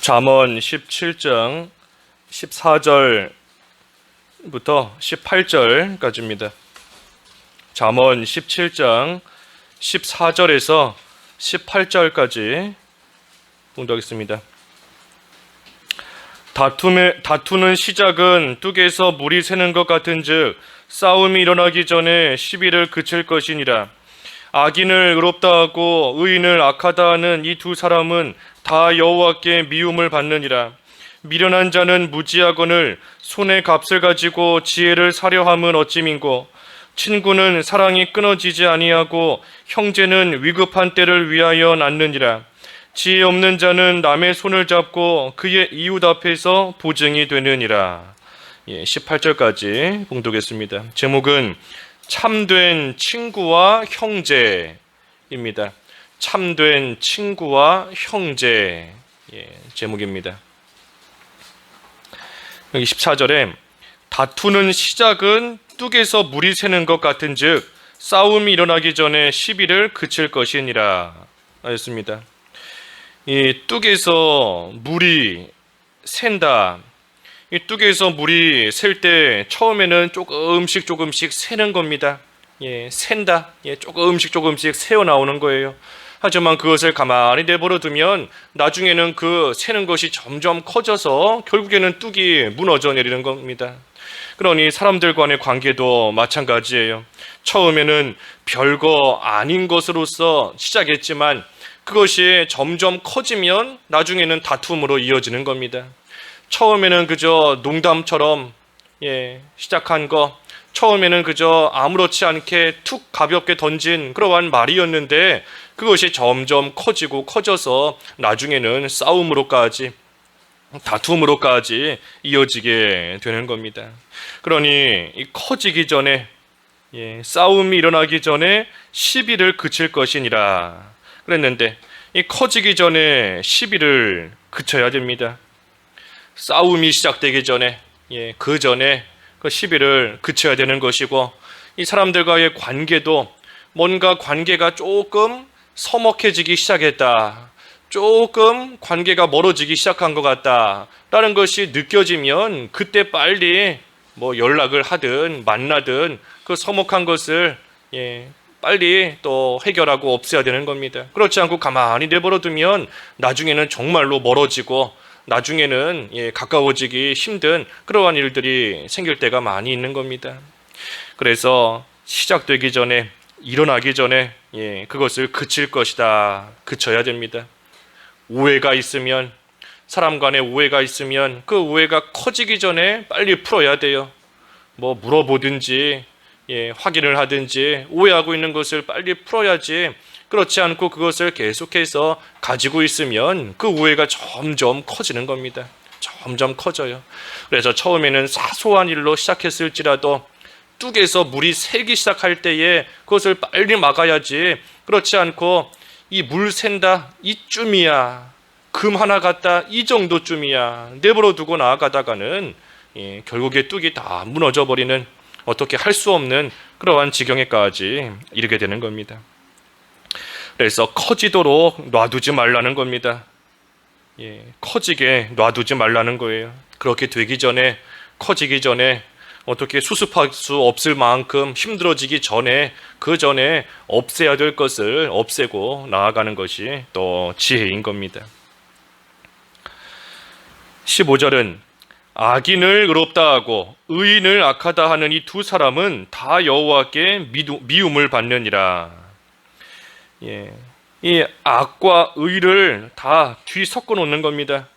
잠언 17장 14절부터 18절까지입니다. 잠언 17장 14절에서 18절까지 봉독하겠습니다. 다투는 시작은 뚝에서 물이 새는 것 같은즉 싸움이 일어나기 전에 시비를 그칠 것이니라. 악인을 의롭다 하고 의인을 악하다 하는 이 두 사람은 다 여호와께 미움을 받느니라. 미련한 자는 무지하거늘 손에 값을 가지고 지혜를 사려 함은 어찌민고. 친구는 사랑이 끊어지지 아니하고 형제는 위급한 때를 위하여 낳느니라. 지혜 없는 자는 남의 손을 잡고 그의 이웃 앞에서 보증이 되느니라. 18절까지 봉독했습니다. 제목은 참된 친구와 형제입니다. 참된 친구와 형제 제목입니다. 여기 14절에 다투는 시작은 뚝에서 물이 새는 것 같은즉 싸움이 일어나기 전에 시비를 그칠 것이니라 하였습니다. 이 뚝에서 물이 샌다. 이 뚝에서 물이 셀 때 처음에는 조금씩 새는 겁니다. 샌다. 조금씩 새어 나오는 거예요. 하지만 그것을 가만히 내버려 두면 나중에는 그 새는 것이 점점 커져서 결국에는 뚝이 무너져 내리는 겁니다. 그러니 사람들 간의 관계도 마찬가지예요. 처음에는 별거 아닌 것으로서 시작했지만 그것이 점점 커지면 나중에는 다툼으로 이어지는 겁니다. 처음에는 그저 농담처럼 시작한 거, 처음에는 그저 아무렇지 않게 툭 가볍게 던진 그러한 말이었는데 그것이 점점 커져서 나중에는 싸움으로까지, 다툼으로까지 이어지게 되는 겁니다. 그러니 이 커지기 전에, 싸움이 일어나기 전에 시비를 그칠 것이니라 그랬는데 이 커지기 전에 시비를 그쳐야 됩니다. 싸움이 시작되기 전에, 그 전에 그 시비를 그쳐야 되는 것이고, 이 사람들과의 관계도 뭔가 관계가 조금 서먹해지기 시작했다, 조금 관계가 멀어지기 시작한 것 같다 라는 것이 느껴지면 그때 빨리 연락을 하든 만나든 그 서먹한 것을 빨리 또 해결하고 없애야 되는 겁니다. 그렇지 않고 가만히 내버려 두면 나중에는 정말로 멀어지고 나중에는 가까워지기 힘든 그러한 일들이 생길 때가 많이 있는 겁니다. 그래서 시작되기 전에, 일어나기 전에 그것을 그칠 것이다. 그쳐야 됩니다. 오해가 있으면, 사람 간에 오해가 있으면 그 오해가 커지기 전에 빨리 풀어야 돼요. 물어보든지 확인을 하든지 오해하고 있는 것을 빨리 풀어야지, 그렇지 않고 그것을 계속해서 가지고 있으면 그 오해가 점점 커지는 겁니다. 점점 커져요. 그래서 처음에는 사소한 일로 시작했을지라도 뚝에서 물이 새기 시작할 때에 그것을 빨리 막아야지, 그렇지 않고 이 물 샌다 이쯤이야, 금 하나 같다 이 정도쯤이야 내버려 두고 나아가다가는 결국에 뚝이 다 무너져 버리는, 어떻게 할 수 없는 그러한 지경에까지 이르게 되는 겁니다. 그래서 커지도록 놔두지 말라는 겁니다. 커지게 놔두지 말라는 거예요. 그렇게 되기 전에, 커지기 전에, 어떻게 수습할 수 없을 만큼 힘들어지기 전에, 그 전에 없애야 될 것을 없애고 나아가는 것이 또 지혜인 겁니다. 15절은 악인을 의롭다 하고 의인을 악하다 하는 이 두 사람은 다 여호와께 미움을 받느니라. 이 악과 의를 다 뒤섞어 놓는 겁니다.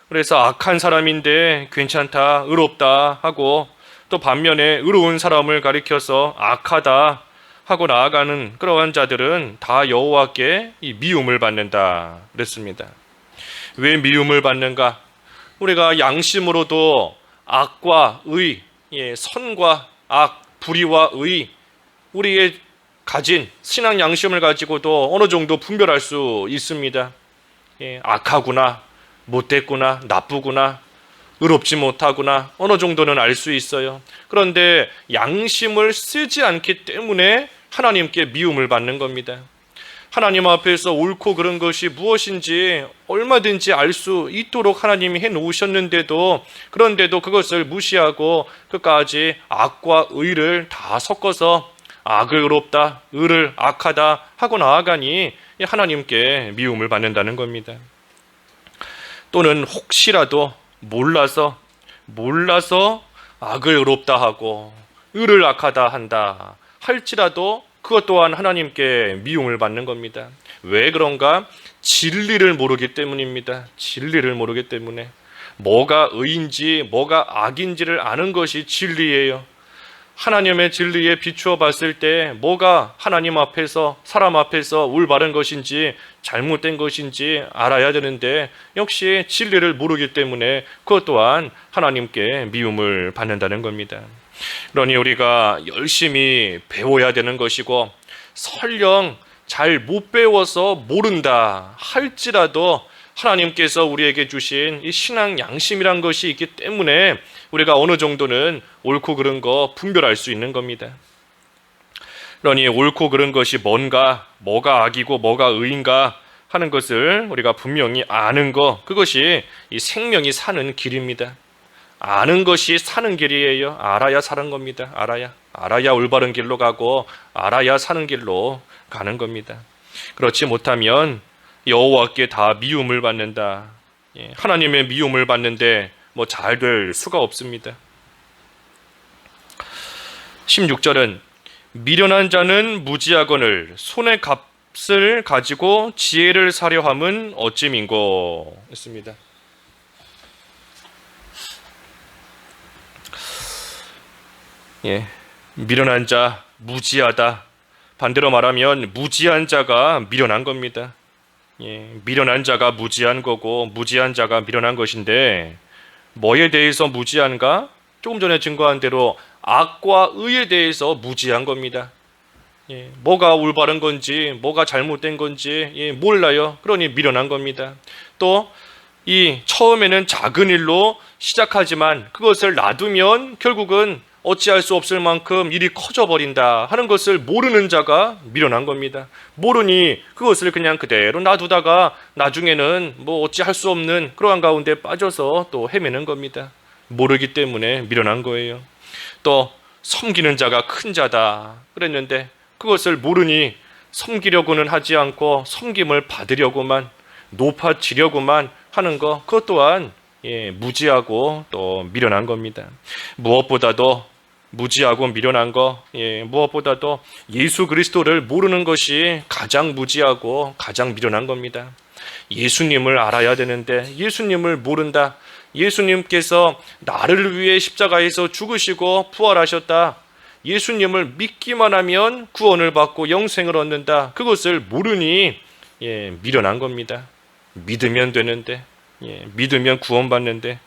그래서 악한 사람인데 괜찮다, 의롭다 하고, 또 반면에 의로운 사람을 가리켜서 악하다 하고 나아가는 그러한 자들은 다 여호와께 이 미움을 받는다 그랬습니다. 왜 미움을 받는가? 우리가 양심으로도 악과 의, 선과 악, 불의와 의, 우리의 가진 신앙 양심을 가지고도 어느 정도 분별할 수 있습니다. 악하구나, 못됐구나, 나쁘구나, 의롭지 못하구나, 어느 정도는 알 수 있어요. 그런데 양심을 쓰지 않기 때문에 하나님께 미움을 받는 겁니다. 하나님 앞에서 옳고 그른 것이 무엇인지 얼마든지 알 수 있도록 하나님이 해놓으셨는데도, 그런데도 그것을 무시하고 끝까지 악과 의를 다 섞어서 악을 의롭다, 의를 악하다 하고 나아가니 하나님께 미움을 받는다는 겁니다. 또는 혹시라도 몰라서 악을 의롭다 하고 의를 악하다 한다 할지라도 그것 또한 하나님께 미움을 받는 겁니다. 왜 그런가? 진리를 모르기 때문입니다. 진리를 모르기 때문에. 뭐가 의인지 뭐가 악인지를 아는 것이 진리예요. 하나님의 진리에 비추어 봤을 때 뭐가 하나님 앞에서, 사람 앞에서 올바른 것인지 잘못된 것인지 알아야 되는데, 역시 진리를 모르기 때문에 그것 또한 하나님께 미움을 받는다는 겁니다. 그러니 우리가 열심히 배워야 되는 것이고, 설령 잘 못 배워서 모른다 할지라도 하나님께서 우리에게 주신 이 신앙 양심이란 것이 있기 때문에 우리가 어느 정도는 옳고 그른 거 분별할 수 있는 겁니다. 그러니 옳고 그른 것이 뭔가, 뭐가 악이고 뭐가 의인가 하는 것을 우리가 분명히 아는 거, 그것이 이 생명이 사는 길입니다. 아는 것이 사는 길이에요. 알아야 사는 겁니다. 알아야 올바른 길로 가고 알아야 사는 길로 가는 겁니다. 그렇지 못하면 여호와께 다 미움을 받는다. 하나님의 미움을 받는데 뭐 잘 될 수가 없습니다. 16절은 미련한 자는 무지하거늘 손의 값을 가지고 지혜를 사려 함은 어찌민고 했습니다. 미련한 자, 무지하다. 반대로 말하면 무지한 자가 미련한 겁니다. 미련한 자가 무지한 거고 무지한 자가 미련한 것인데, 뭐에 대해서 무지한가? 조금 전에 증거한 대로 악과 의에 대해서 무지한 겁니다. 뭐가 올바른 건지 뭐가 잘못된 건지 몰라요. 그러니 미련한 겁니다. 또 이 처음에는 작은 일로 시작하지만 그것을 놔두면 결국은 어찌할 수 없을 만큼 일이 커져버린다 하는 것을 모르는 자가 미련한 겁니다. 모르니 그것을 그냥 그대로 놔두다가 나중에는 뭐 어찌할 수 없는 그러한 가운데 빠져서 또 헤매는 겁니다. 모르기 때문에 미련한 거예요. 또 섬기는 자가 큰 자다 그랬는데 그것을 모르니 섬기려고는 하지 않고 섬김을 받으려고만, 높아지려고만 하는 것, 그것 또한 무지하고 또 미련한 겁니다. 무엇보다도 무지하고 미련한 거, 무엇보다도 예수 그리스도를 모르는 것이 가장 무지하고 가장 미련한 겁니다. 예수님을 알아야 되는데 예수님을 모른다. 예수님께서 나를 위해 십자가에서 죽으시고 부활하셨다. 예수님을 믿기만 하면 구원을 받고 영생을 얻는다. 그것을 모르니 미련한 겁니다. 믿으면 되는데, 믿으면 구원받는데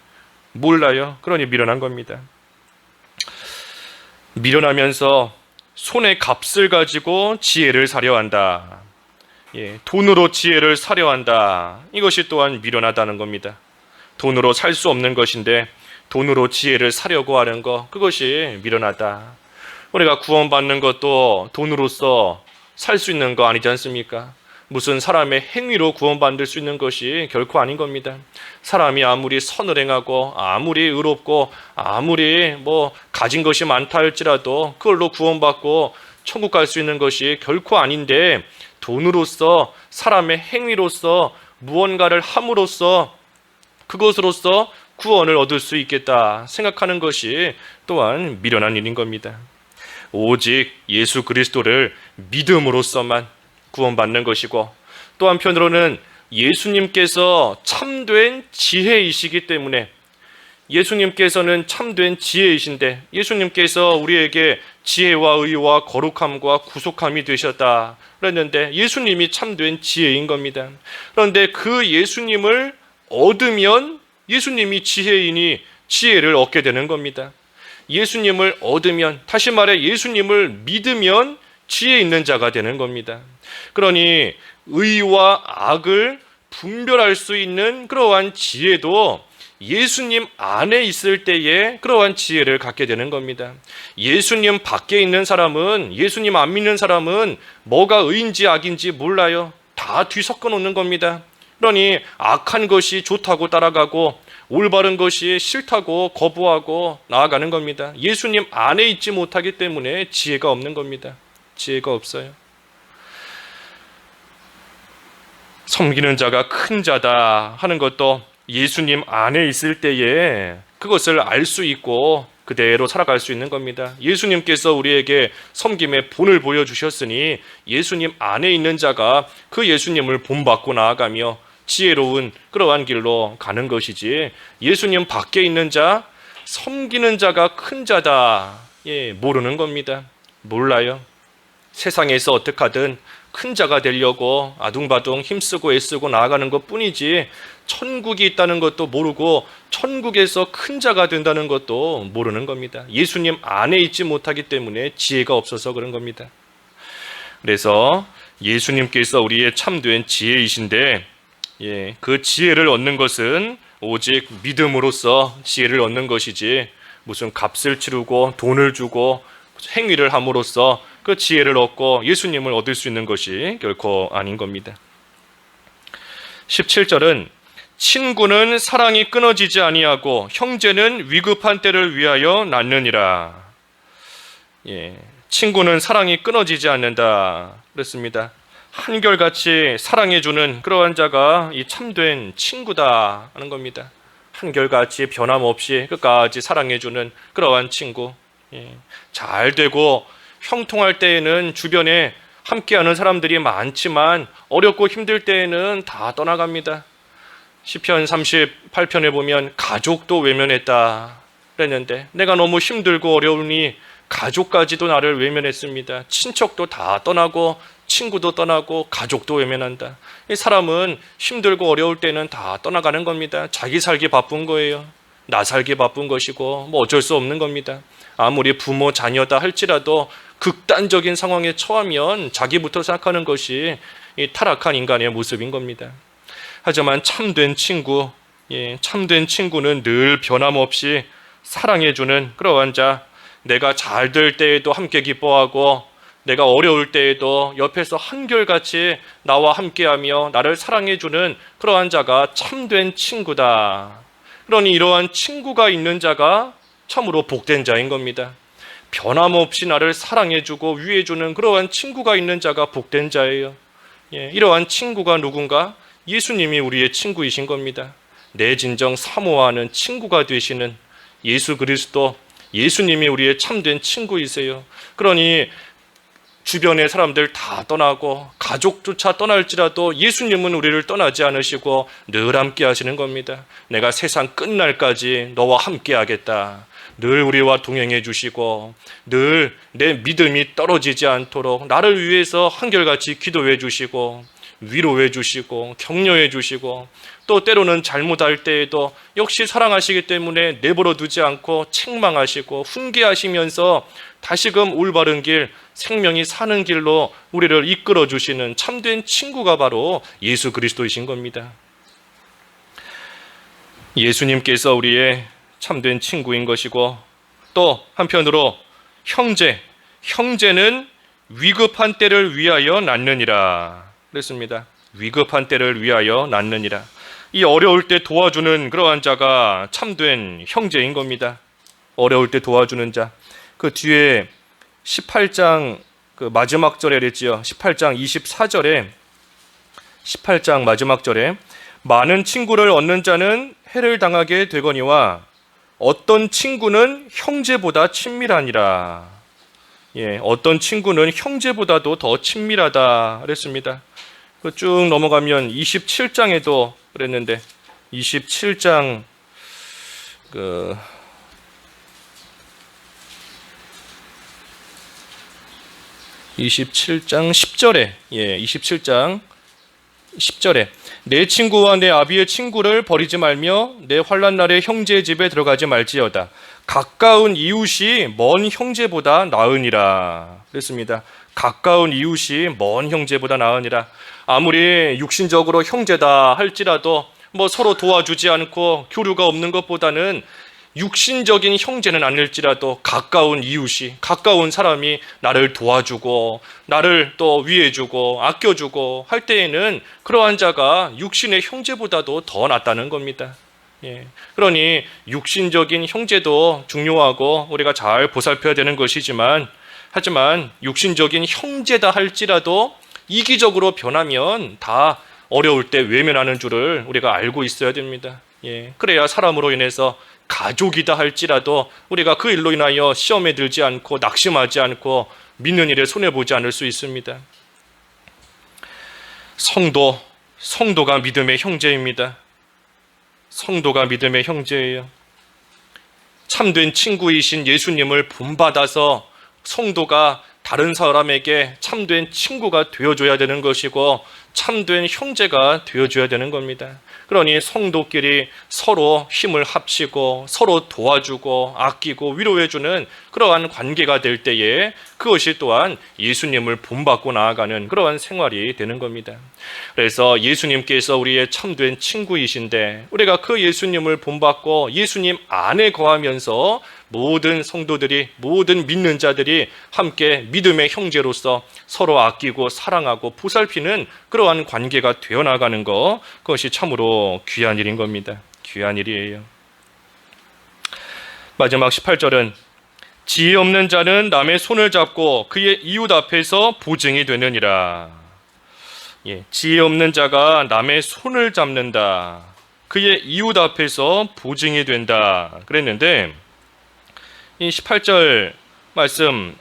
몰라요. 그러니 미련한 겁니다. 미련하면서 손의 값을 가지고 지혜를 사려 한다. 돈으로 지혜를 사려 한다. 이것이 또한 미련하다는 겁니다. 돈으로 살 수 없는 것인데 돈으로 지혜를 사려고 하는 것, 그것이 미련하다. 우리가 구원받는 것도 돈으로서 살 수 있는 거 아니지 않습니까? 무슨 사람의 행위로 구원받을 수 있는 것이 결코 아닌 겁니다. 사람이 아무리 선을 행하고 아무리 의롭고 아무리 뭐 가진 것이 많다 할지라도 그걸로 구원받고 천국 갈 수 있는 것이 결코 아닌데, 돈으로서 사람의 행위로서 무언가를 함으로써 그것으로서 구원을 얻을 수 있겠다 생각하는 것이 또한 미련한 일인 겁니다. 오직 예수 그리스도를 믿음으로써만 구원받는 것이고, 또 한편으로는 예수님께서 참된 지혜이시기 때문에, 예수님께서는 참된 지혜이신데 예수님께서 우리에게 지혜와 의와 거룩함과 구속함이 되셨다 그랬는데 예수님이 참된 지혜인 겁니다. 그런데 그 예수님을 얻으면 예수님이 지혜이니 지혜를 얻게 되는 겁니다. 예수님을 얻으면, 다시 말해 예수님을 믿으면 지혜 있는 자가 되는 겁니다. 그러니 의와 악을 분별할 수 있는 그러한 지혜도 예수님 안에 있을 때에 그러한 지혜를 갖게 되는 겁니다. 예수님 밖에 있는 사람은, 예수님 안 믿는 사람은 뭐가 의인지 악인지 몰라요. 다 뒤섞어 놓는 겁니다. 그러니 악한 것이 좋다고 따라가고 올바른 것이 싫다고 거부하고 나아가는 겁니다. 예수님 안에 있지 못하기 때문에 지혜가 없는 겁니다. 지혜가 없어요. 섬기는 자가 큰 자다 하는 것도 예수님 안에 있을 때에 그것을 알 수 있고 그대로 살아갈 수 있는 겁니다. 예수님께서 우리에게 섬김의 본을 보여주셨으니 예수님 안에 있는 자가 그 예수님을 본받고 나아가며 지혜로운 그러한 길로 가는 것이지, 예수님 밖에 있는 자, 섬기는 자가 큰 자다, 모르는 겁니다. 몰라요. 세상에서 어떻게 하든 큰 자가 되려고 아둥바둥 힘쓰고 애쓰고 나아가는 것 뿐이지, 천국이 있다는 것도 모르고 천국에서 큰 자가 된다는 것도 모르는 겁니다. 예수님 안에 있지 못하기 때문에 지혜가 없어서 그런 겁니다. 그래서 예수님께서 우리의 참된 지혜이신데, 그 지혜를 얻는 것은 오직 믿음으로써 지혜를 얻는 것이지, 무슨 값을 치르고 돈을 주고 행위를 함으로써 그 지혜를 얻고 예수님을 얻을 수 있는 것이 결코 아닌 겁니다. 17절은 친구는 사랑이 끊어지지 아니하고 형제는 위급한 때를 위하여 낳느니라. 친구는 사랑이 끊어지지 않는다 그랬습니다. 한결같이 사랑해주는 그러한 자가 이 참된 친구다 하는 겁니다. 한결같이 변함없이 끝까지 사랑해주는 그러한 친구. 잘 되고 형통할 때에는 주변에 함께하는 사람들이 많지만 어렵고 힘들 때에는 다 떠나갑니다. 시편 38편에 보면 가족도 외면했다 그랬는데, 내가 너무 힘들고 어려우니 가족까지도 나를 외면했습니다. 친척도 다 떠나고 친구도 떠나고 가족도 외면한다. 이 사람은 힘들고 어려울 때는 다 떠나가는 겁니다. 자기 살기 바쁜 거예요. 나 살기 바쁜 것이고 뭐 어쩔 수 없는 겁니다. 아무리 부모 자녀다 할지라도 극단적인 상황에 처하면 자기부터 생각하는 것이 이 타락한 인간의 모습인 겁니다. 하지만 참된 친구, 참된 친구는 늘 변함없이 사랑해주는 그러한 자, 내가 잘 될 때에도 함께 기뻐하고 내가 어려울 때에도 옆에서 한결같이 나와 함께하며 나를 사랑해주는 그러한 자가 참된 친구다. 그러니 이러한 친구가 있는 자가 참으로 복된 자인 겁니다. 변함없이 나를 사랑해주고 위해주는 그러한 친구가 있는 자가 복된 자예요. 이러한 친구가 누군가? 예수님이 우리의 친구이신 겁니다. 내 진정 사모하는 친구가 되시는 예수 그리스도, 예수님이 우리의 참된 친구이세요. 그러니 주변의 사람들 다 떠나고 가족조차 떠날지라도 예수님은 우리를 떠나지 않으시고 늘 함께 하시는 겁니다. 내가 세상 끝날까지 너와 함께 하겠다. 늘 우리와 동행해 주시고 늘 내 믿음이 떨어지지 않도록 나를 위해서 한결같이 기도해 주시고 위로해 주시고 격려해 주시고, 또 때로는 잘못할 때에도 역시 사랑하시기 때문에 내버려 두지 않고 책망하시고 훈계하시면서 다시금 올바른 길, 생명이 사는 길로 우리를 이끌어 주시는 참된 친구가 바로 예수 그리스도이신 겁니다. 예수님께서 우리의 참된 친구인 것이고, 또 한편으로 형제는 위급한 때를 위하여 낳느니라 그랬습니다. 위급한 때를 위하여 낳느니라. 이 어려울 때 도와주는 그러한 자가 참된 형제인 겁니다. 어려울 때 도와주는 자. 그 뒤에 18장 그 마지막 절에 그랬지요. 18장 24절에 18장 마지막 절에 많은 친구를 얻는 자는 해를 당하게 되거니와 어떤 친구는 형제보다 친밀하니라. 어떤 친구는 형제보다도 더 친밀하다 그랬습니다. 쭉 넘어가면 27장에도 그랬는데 27장 27장 10절에 27장 10절에 내 친구와 내 아비의 친구를 버리지 말며 내 환난 날에 형제의 집에 들어가지 말지어다. 가까운 이웃이 먼 형제보다 나으니라 그랬습니다. 가까운 이웃이 먼 형제보다 나으니라. 아무리 육신적으로 형제다 할지라도 뭐 서로 도와주지 않고 교류가 없는 것보다는 육신적인 형제는 아닐지라도 가까운 이웃이, 가까운 사람이 나를 도와주고 나를 또 위해주고 아껴주고 할 때에는 그러한 자가 육신의 형제보다도 더 낫다는 겁니다. 그러니 육신적인 형제도 중요하고 우리가 잘 보살펴야 되는 것이지만, 하지만 육신적인 형제다 할지라도 이기적으로 변하면 다 어려울 때 외면하는 줄을 우리가 알고 있어야 됩니다. 그래야 사람으로 인해서 가족이다 할지라도 우리가 그 일로 인하여 시험에 들지 않고 낙심하지 않고 믿는 일에 손해보지 않을 수 있습니다. 성도가 믿음의 형제입니다. 성도가 믿음의 형제예요. 참된 친구이신 예수님을 본받아서 성도가 다른 사람에게 참된 친구가 되어줘야 되는 것이고 참된 형제가 되어줘야 되는 겁니다. 그러니 성도끼리 서로 힘을 합치고 서로 도와주고 아끼고 위로해주는 그러한 관계가 될 때에 그것이 또한 예수님을 본받고 나아가는 그러한 생활이 되는 겁니다. 그래서 예수님께서 우리의 참된 친구이신데 우리가 그 예수님을 본받고 예수님 안에 거하면서 모든 성도들이, 모든 믿는 자들이 함께 믿음의 형제로서 서로 아끼고 사랑하고 보살피는 그러한 관계가 되어나가는 것, 그것이 참으로 귀한 일인 겁니다. 귀한 일이에요. 마지막 18절은 지혜 없는 자는 남의 손을 잡고 그의 이웃 앞에서 보증이 되느니라. 지혜 없는 자가 남의 손을 잡는다. 그의 이웃 앞에서 보증이 된다. 그랬는데 이 18절 말씀,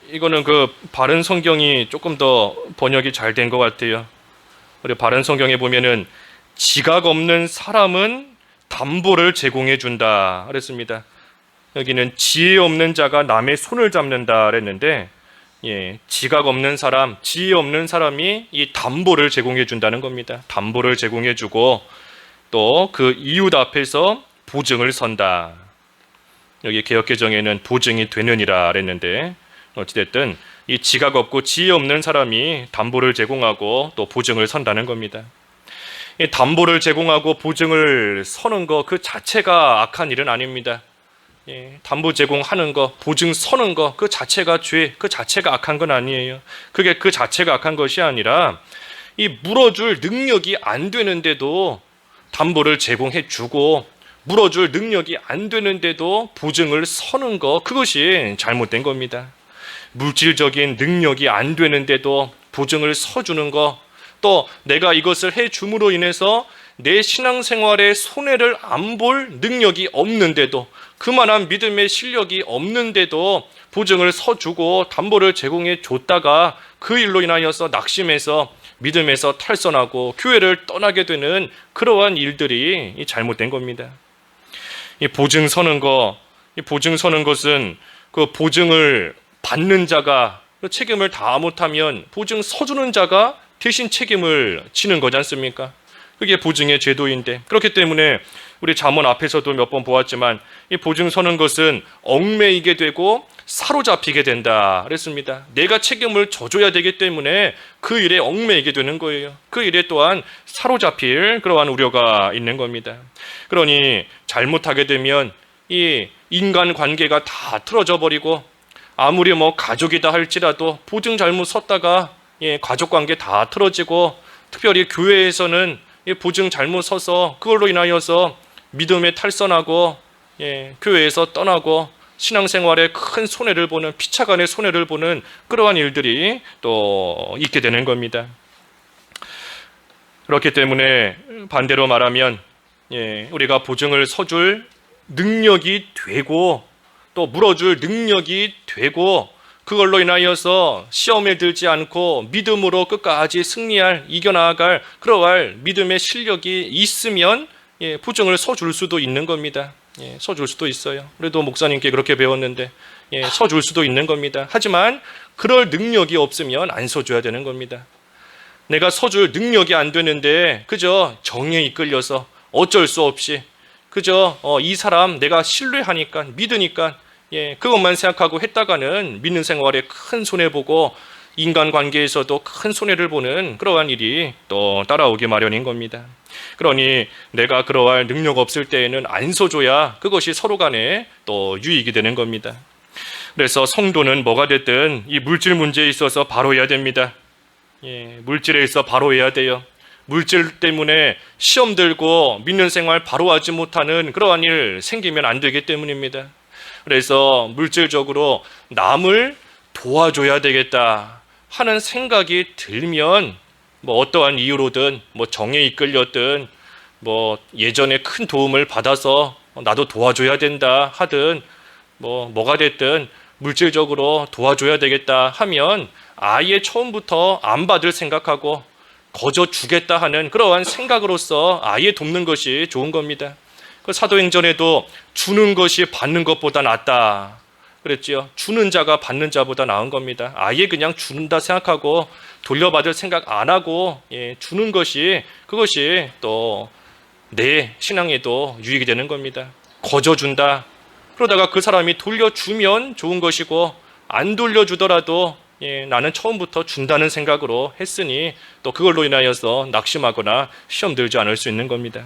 이거는 그 바른 성경이 조금 더 번역이 잘 된 것 같아요. 우리 바른 성경에 보면은 지각 없는 사람은 담보를 제공해 준다 그랬습니다. 여기는 지혜 없는 자가 남의 손을 잡는다 그랬는데, 지각 없는 사람, 지혜 없는 사람이 이 담보를 제공해 준다는 겁니다. 담보를 제공해 주고 또 그 이웃 앞에서 보증을 선다. 여기 개역개정에는 보증이 되느니라 그랬는데, 어찌됐든 이 지각 없고 지혜 없는 사람이 담보를 제공하고 또 보증을 선다는 겁니다. 이 담보를 제공하고 보증을 서는 것 그 자체가 악한 일은 아닙니다. 담보 제공하는 것, 보증 서는 것 그 자체가 죄, 그 자체가 악한 건 아니에요. 그게 그 자체가 악한 것이 아니라 이 물어줄 능력이 안 되는데도 담보를 제공해 주고 물어줄 능력이 안 되는데도 보증을 서는 것, 그것이 잘못된 겁니다. 물질적인 능력이 안 되는데도 보증을 서주는 것, 또 내가 이것을 해줌으로 인해서 내 신앙생활에 손해를 안 볼 능력이 없는데도, 그만한 믿음의 실력이 없는데도 보증을 서주고 담보를 제공해 줬다가 그 일로 인하여서 낙심해서 믿음에서 탈선하고 교회를 떠나게 되는 그러한 일들이 잘못된 겁니다. 이 보증 서는 것은 그 보증을 받는 자가 책임을 다 못하면 보증 서주는 자가 대신 책임을 지는 거지 않습니까? 그게 보증의 제도인데, 그렇기 때문에 우리 잠언 앞에서도 몇 번 보았지만 이 보증 서는 것은 얽매이게 되고 사로잡히게 된다 그랬습니다. 내가 책임을 져줘야 되기 때문에 그 일에 얽매이게 되는 거예요. 그 일에 또한 사로잡힐 그러한 우려가 있는 겁니다. 그러니 잘못하게 되면 이 인간 관계가 다 틀어져 버리고, 아무리 뭐 가족이다 할지라도 보증 잘못 섰다가 가족 관계 다 틀어지고, 특별히 교회에서는 보증 잘못 서서 그걸로 인하여서 믿음에 탈선하고 교회에서 떠나고 신앙생활에 큰 손해를 보는, 피차간의 손해를 보는 그러한 일들이 또 있게 되는 겁니다. 그렇기 때문에 반대로 말하면 우리가 보증을 서줄 능력이 되고 또 물어줄 능력이 되고 그걸로 인하여서 시험에 들지 않고 믿음으로 끝까지 승리할, 이겨나갈 그러할 믿음의 실력이 있으면 보증을 서줄 수도 있는 겁니다. 서줄 수도 있어요. 그래도 목사님께 그렇게 배웠는데 서줄 수도 있는 겁니다. 하지만 그럴 능력이 없으면 안 서줘야 되는 겁니다. 내가 서줄 능력이 안 되는데 그저 정에 이끌려서 어쩔 수 없이 그저 이 사람 내가 신뢰하니까 믿으니까 그것만 생각하고 했다가는 믿는 생활에 큰 손해보고 인간관계에서도 큰 손해를 보는 그러한 일이 또 따라오기 마련인 겁니다. 그러니 내가 그러할 능력 없을 때에는 안 써줘야 그것이 서로 간에 또 유익이 되는 겁니다. 그래서 성도는 뭐가 됐든 이 물질 문제에 있어서 바로 해야 됩니다. 물질에 있어 바로 해야 돼요. 물질 때문에 시험 들고 믿는 생활 바로 하지 못하는 그러한 일 생기면 안 되기 때문입니다. 그래서 물질적으로 남을 도와줘야 되겠다 하는 생각이 들면 뭐 어떠한 이유로든 뭐 정에 이끌렸든 뭐 예전에 큰 도움을 받아서 나도 도와줘야 된다 하든 뭐가 됐든 물질적으로 도와줘야 되겠다 하면 아예 처음부터 안 받을 생각하고 거저 주겠다 하는 그러한 생각으로서 아예 돕는 것이 좋은 겁니다. 그 사도행전에도 주는 것이 받는 것보다 낫다 그랬지요. 주는 자가 받는 자보다 나은 겁니다. 아예 그냥 준다 생각하고 돌려받을 생각 안 하고 주는 것이 그것이 또 내 신앙에도 유익이 되는 겁니다. 거저 준다. 그러다가 그 사람이 돌려주면 좋은 것이고 안 돌려주더라도 나는 처음부터 준다는 생각으로 했으니 또 그걸로 인하여서 낙심하거나 시험 들지 않을 수 있는 겁니다.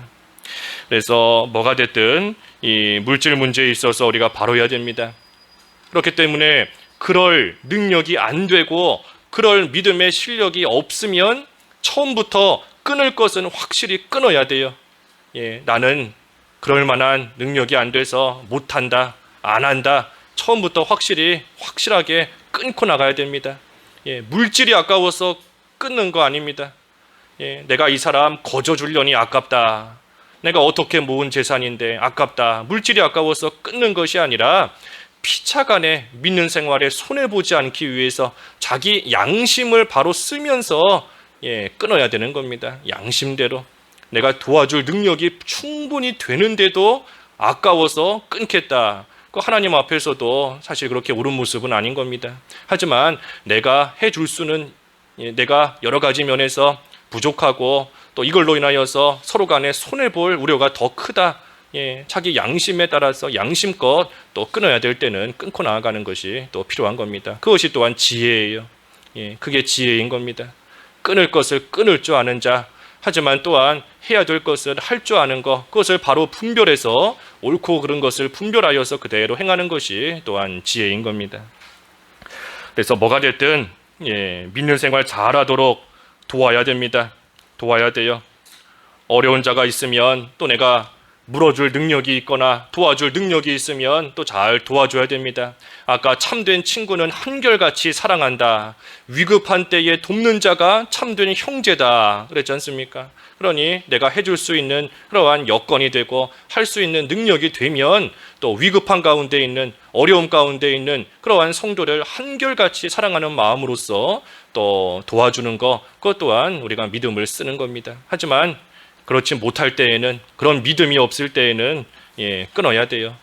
그래서 뭐가 됐든 이 물질 문제에 있어서 우리가 바로 해야 됩니다. 그렇기 때문에 그럴 능력이 안 되고 그럴 믿음의 실력이 없으면 처음부터 끊을 것은 확실히 끊어야 돼요. 나는 그럴 만한 능력이 안 돼서 못한다, 안 한다. 처음부터 확실하게 끊고 나가야 됩니다. 물질이 아까워서 끊는 거 아닙니다. 내가 이 사람 거저 주려니 아깝다. 내가 어떻게 모은 재산인데 아깝다. 물질이 아까워서 끊는 것이 아니라 피차간에 믿는 생활에 손해보지 않기 위해서 자기 양심을 바로 쓰면서 끊어야 되는 겁니다. 양심대로. 내가 도와줄 능력이 충분히 되는데도 아까워서 끊겠다. 그 하나님 앞에서도 사실 그렇게 옳은 모습은 아닌 겁니다. 하지만 내가 해줄 수는 내가 여러 가지 면에서 부족하고 또 이걸로 인하여서 서로 간에 손해볼 우려가 더 크다. 자기 양심에 따라서 양심껏 또 끊어야 될 때는 끊고 나아가는 것이 또 필요한 겁니다. 그것이 또한 지혜예요. 그게 지혜인 겁니다. 끊을 것을 끊을 줄 아는 자, 하지만 또한 해야 될 것을 할 줄 아는 것, 그것을 바로 분별해서 옳고 그른 것을 분별하여서 그대로 행하는 것이 또한 지혜인 겁니다. 그래서 뭐가 됐든 믿는 생활 잘하도록 도와야 됩니다. 도와야 돼요. 어려운 자가 있으면 또 내가 물어줄 능력이 있거나 도와줄 능력이 있으면 또 잘 도와줘야 됩니다. 아까 참된 친구는 한결같이 사랑한다. 위급한 때에 돕는 자가 참된 형제다. 그랬지 않습니까? 그러니 내가 해줄 수 있는 그러한 여건이 되고 할 수 있는 능력이 되면 또 위급한 가운데 있는 어려움 가운데 있는 그러한 성도를 한결같이 사랑하는 마음으로서 또 도와주는 것, 그것 또한 우리가 믿음을 쓰는 겁니다. 하지만 그렇지 못할 때에는, 그런 믿음이 없을 때에는 끊어야 돼요.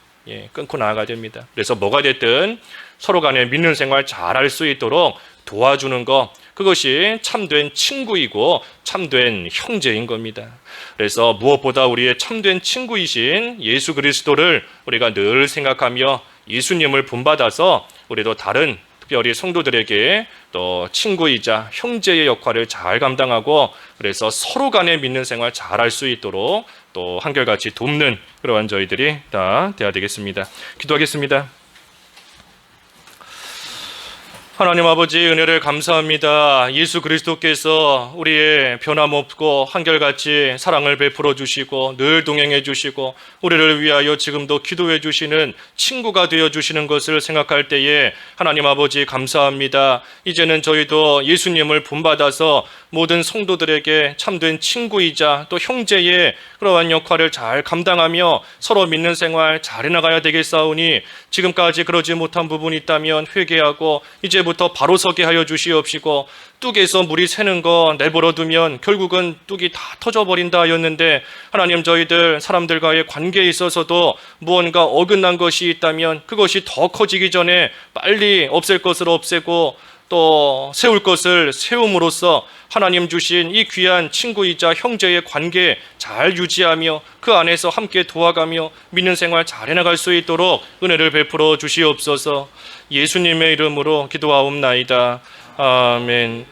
끊고 나아가야 됩니다. 그래서 뭐가 됐든 서로 간에 믿는 생활 잘할 수 있도록 도와주는 것, 그것이 참된 친구이고 참된 형제인 겁니다. 그래서 무엇보다 우리의 참된 친구이신 예수 그리스도를 우리가 늘 생각하며 예수님을 본받아서 우리도 다른 특별히 성도들에게 또 친구이자 형제의 역할을 잘 감당하고 그래서 서로 간에 믿는 생활 잘할 수 있도록 또 한결같이 돕는 그러한 저희들이 다 되어야 되겠습니다. 기도하겠습니다. 하나님 아버지 은혜를 감사합니다. 예수 그리스도께서 우리의 변함없고 한결같이 사랑을 베풀어 주시고 늘 동행해 주시고 우리를 위하여 지금도 기도해 주시는 친구가 되어 주시는 것을 생각할 때에 하나님 아버지 감사합니다. 이제는 저희도 예수님을 본받아서 모든 성도들에게 참된 친구이자 또 형제의 그러한 역할을 잘 감당하며 서로 믿는 생활 잘 해나가야 되겠사오니 지금까지 그러지 못한 부분이 있다면 회개하고 이제부터 바로 서게 하여 주시옵시고 뚝에서 물이 새는 거 내버려 두면 결국은 뚝이 다 터져버린다 하였는데 하나님 저희들 사람들과의 관계에 있어서도 무언가 어긋난 것이 있다면 그것이 더 커지기 전에 빨리 없앨 것을 없애고 또 세울 것을 세움으로써 하나님 주신 이 귀한 친구이자 형제의 관계 잘 유지하며 그 안에서 함께 도와가며 믿는 생활 잘 해나갈 수 있도록 은혜를 베풀어 주시옵소서. 예수님의 이름으로 기도하옵나이다. 아멘.